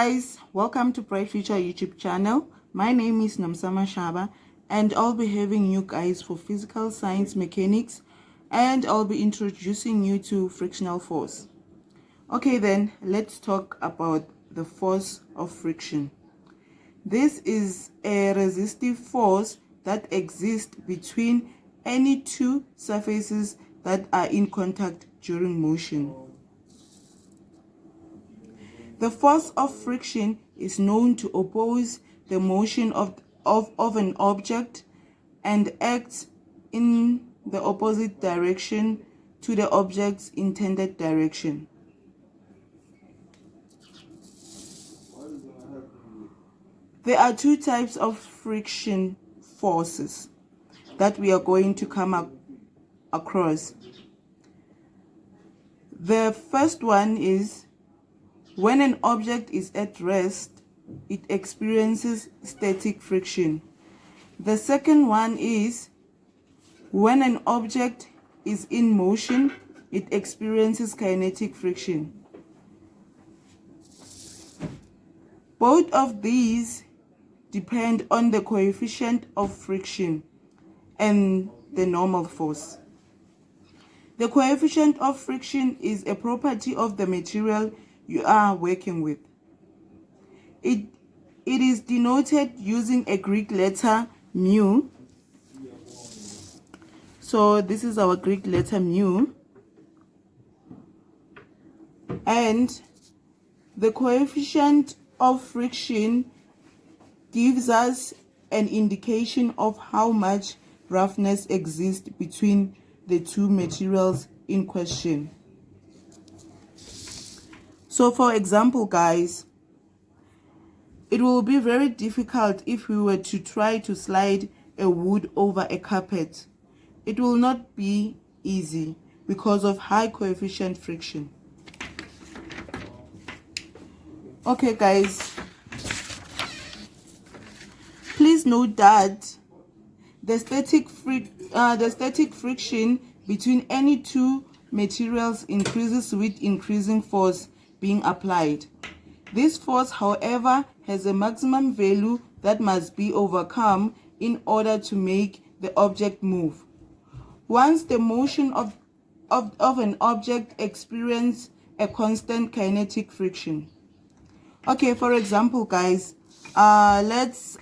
guys, welcome to Bright Future YouTube channel. My name is Nomsa Mashaba and I'll be having you guys for physical science mechanics, and I'll be introducing you to frictional force. Okay, then let's talk about the force of friction. This is a resistive force that exists between any two surfaces that are in contact during motion. The force of friction is known to oppose the motion of an object and acts in the opposite direction to the object's intended direction. There are two types of friction forces that we are going to come across. The first one is when an object is at rest, it experiences static friction. The second one is when an object is in motion, it experiences kinetic friction. Both of these depend on the coefficient of friction and the normal force. The coefficient of friction is a property of the material you are working with. It is denoted using a Greek letter mu. So this is our Greek letter mu. And the coefficient of friction gives us an indication of how much roughness exists between the two materials in question. So for example, guys, it will be very difficult if we were to try to slide a wood over a carpet. It will not be easy because of high coefficient friction. Okay, guys, please note that the static friction between any two materials increases with increasing force being applied. This force, however, has a maximum value that must be overcome in order to make the object move. Once the motion of an object experiences a constant kinetic friction. Okay, for example, guys, let's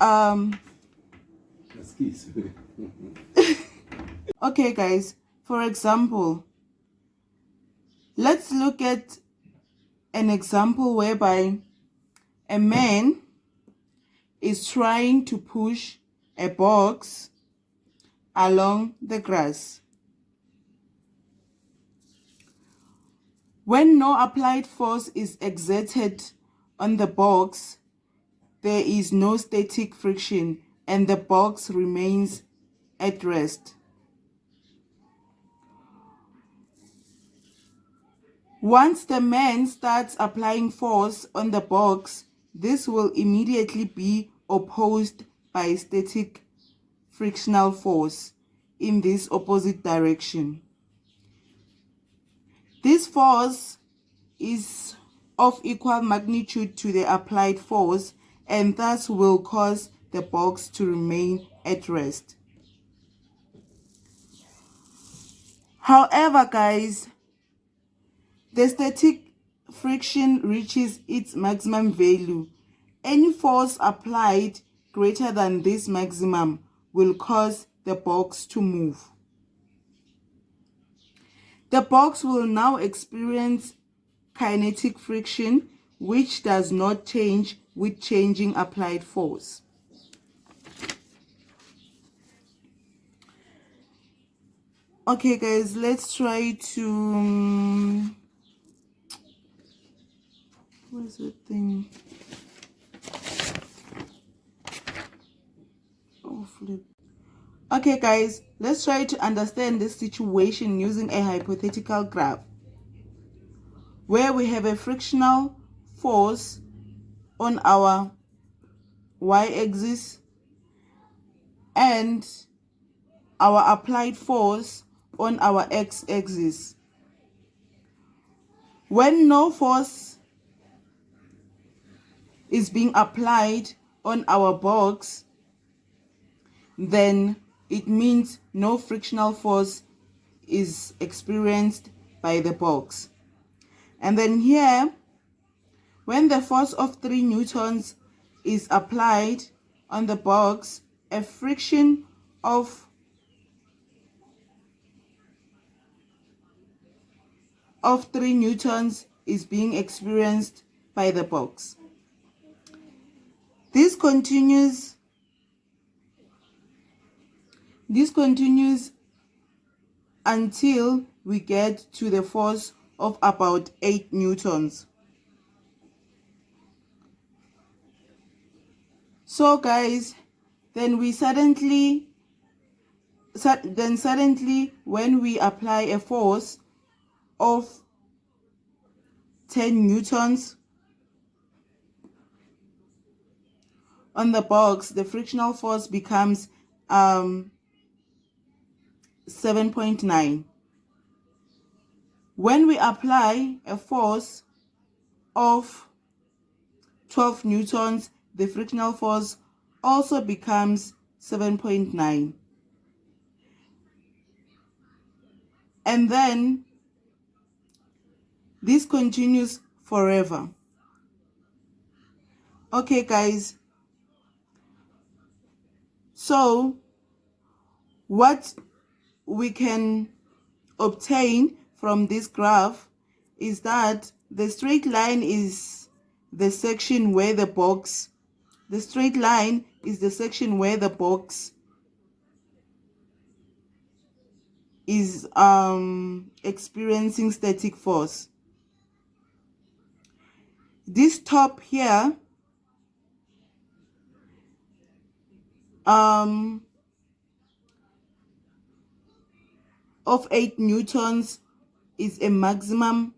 okay, guys, for example, let's look at an example whereby a man is trying to push a box along the grass. When no applied force is exerted on the box, there is no static friction and the box remains at rest. Once the man starts applying force on the box, this will immediately be opposed by static frictional force in this opposite direction. This force is of equal magnitude to the applied force and thus will cause the box to remain at rest. However, guys, the static friction reaches its maximum value. Any force applied greater than this maximum will cause the box to move. The box will now experience kinetic friction, which does not change with changing applied force. Okay, guys, let's try to where's the thing? Oh, flip. Okay, guys, let's try to understand this situation using a hypothetical graph where we have a frictional force on our y-axis and our applied force on our x-axis. When no force is being applied on our box, then it means no frictional force is experienced by the box. And then here, when the force of 3 newtons is applied on the box, a friction of 3 newtons is being experienced by the box. This continues until we get to the force of about 8 newtons. So guys, then suddenly when we apply a force of 10 newtons on the box, the frictional force becomes 7.9. When we apply a force of 12 newtons, the frictional force also becomes 7.9. And then this continues forever. Okay guys, so what we can obtain from this graph is that the straight line is the section where the box is experiencing static force. This top here of 8 newtons is a maximum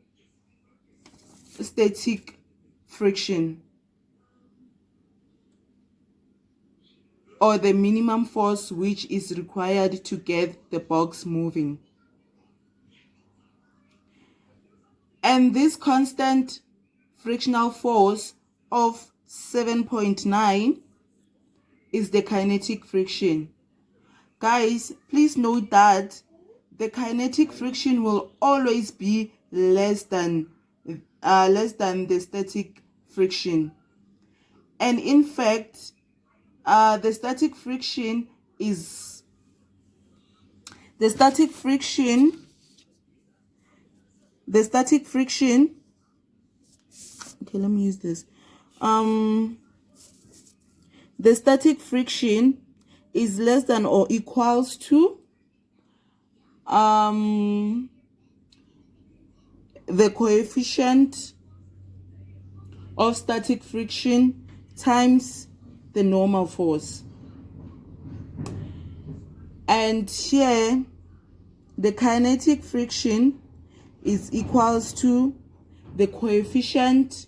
static friction, or the minimum force which is required to get the box moving. And this constant frictional force of 7.9 is the kinetic friction. Guys, please note that the kinetic friction will always be less than the static friction. And in fact, the static friction, okay, let me use this. The static friction is less than or equals to the coefficient of static friction times the normal force. And here the kinetic friction is equals to the coefficient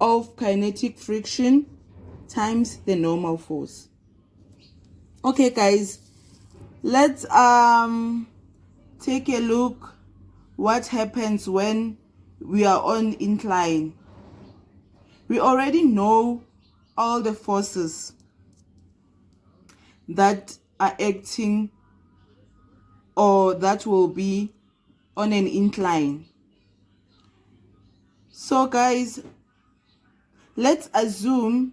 of kinetic friction times the normal force. Okay guys, let's take a look what happens when we are on incline. We already know all the forces that are acting or that will be on an incline. So guys, let's assume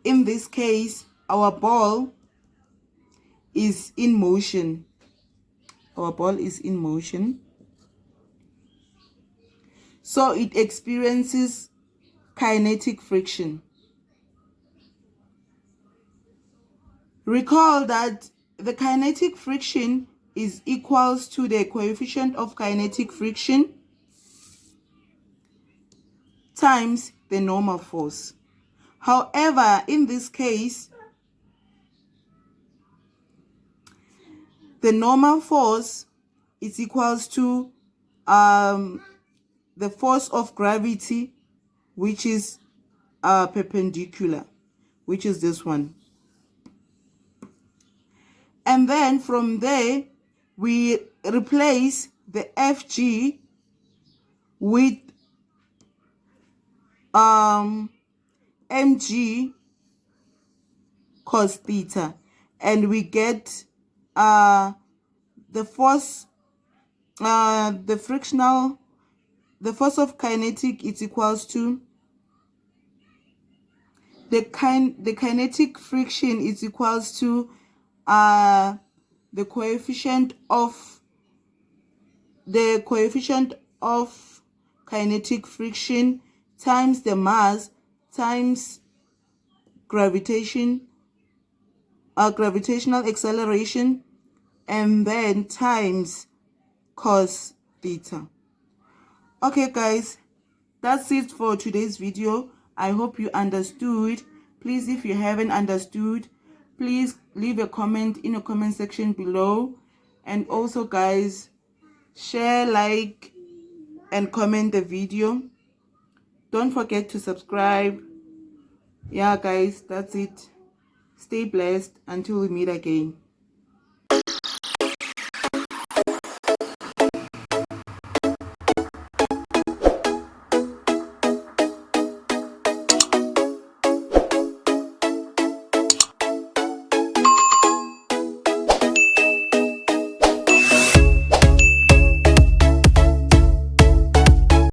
in this case our ball is in motion. So it experiences kinetic friction. Recall that the kinetic friction is equals to the coefficient of kinetic friction times the normal force. However, in this case, the normal force is equals to the force of gravity, which is perpendicular, which is this one. And then from there, we replace the Fg with mg cos theta, and we get the force, the force of kinetic is equals to the kinetic friction is equals to the coefficient of kinetic friction times the mass times gravitational acceleration, and then times cos theta. Okay guys, that's it for today's video. I hope you understood. Please, if you haven't understood, please leave a comment in the comment section below. And also guys, share, like, and comment the video. Don't forget to subscribe. Yeah guys, that's it. Stay blessed until we meet again.